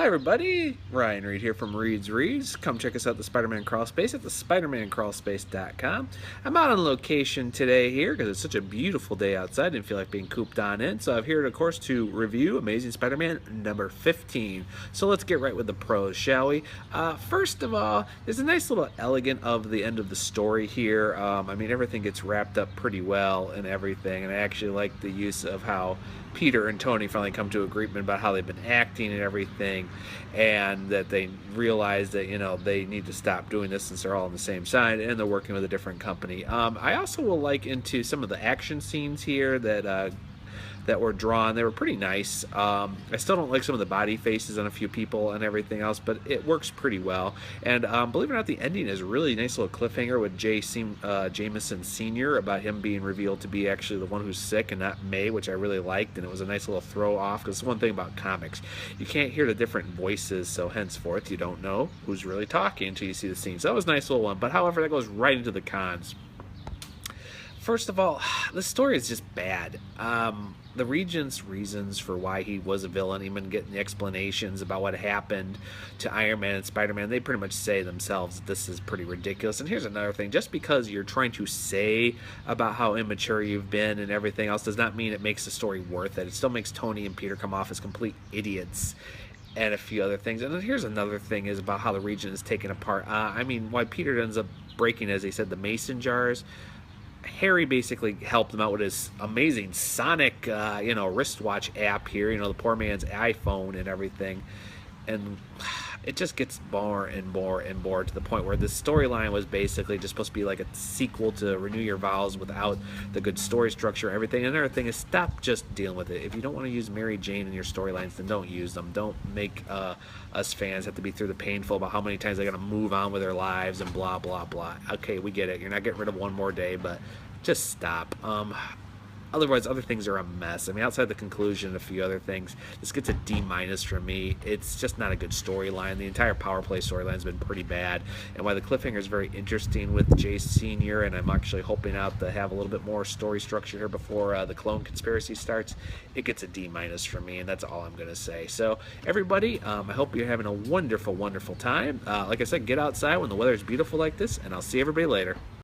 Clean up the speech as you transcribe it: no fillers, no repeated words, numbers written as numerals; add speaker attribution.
Speaker 1: everybody, Ryan Reed here from Reed's Reads. Come check us out at the Spider-Man Crawl Space at the SpidermanCrawlspace.com. I'm out on location today here because it's such a beautiful day outside. Didn't feel like being cooped on in, so I'm here, of course, to review Amazing Spider-Man number 15. So let's get right with the pros, shall we? First of all, there's a nice little elegant of the end of the story here. I mean, everything gets wrapped up pretty well and everything, and I actually like the use of how Peter and Tony finally come to agreement about how they've been acting and everything, and that they realize that, you know, they need to stop doing this since they're all on the same side and they're working with a different company. I also will like into some of the action scenes here that were drawn. They were pretty nice. I still don't like some of the body faces on a few people and everything else, but it works pretty well. And believe it or not, the ending is a really nice little cliffhanger with Jameson Sr. about him being revealed to be actually the one who's sick and not May, which I really liked, and it was a nice little throw off, because one thing about comics, you can't hear the different voices, so henceforth you don't know who's really talking until you see the scene. So that was a nice little one, but however, that goes right into the cons. First of all, the story is just bad. The Regent's reasons for why he was a villain, even getting the explanations about what happened to Iron Man and Spider-Man, they pretty much say themselves that this is pretty ridiculous. And here's another thing. Just because you're trying to say about how immature you've been and everything else does not mean it makes the story worth it. It still makes Tony and Peter come off as complete idiots and a few other things. And then here's another thing is about how the Regent is taken apart. I mean, why Peter ends up breaking, as he said, the mason jars. Harry basically helped him out with his amazing Sonic, wristwatch app here, the poor man's iPhone and everything. And it just gets more and more and more to the point where the storyline was basically just supposed to be like a sequel to Renew Your Vows without the good story structure and everything. And another thing is, stop just dealing with it. If you don't want to use Mary Jane in your storylines, then don't use them. Don't make us fans have to be through the painful about how many times they're going to move on with their lives and blah, blah, blah. Okay, we get it. You're not getting rid of one more day, but just stop. Otherwise, other things are a mess. I mean, outside the conclusion and a few other things, this gets a D- from me. It's just not a good storyline. The entire Power Play storyline's been pretty bad. And while the cliffhanger is very interesting with Jay Sr., and I'm actually hoping out to have a little bit more story structure here before the clone conspiracy starts, it gets a D- from me, and that's all I'm going to say. So, everybody, I hope you're having a wonderful, wonderful time. Like I said, get outside when the weather is beautiful like this, and I'll see everybody later.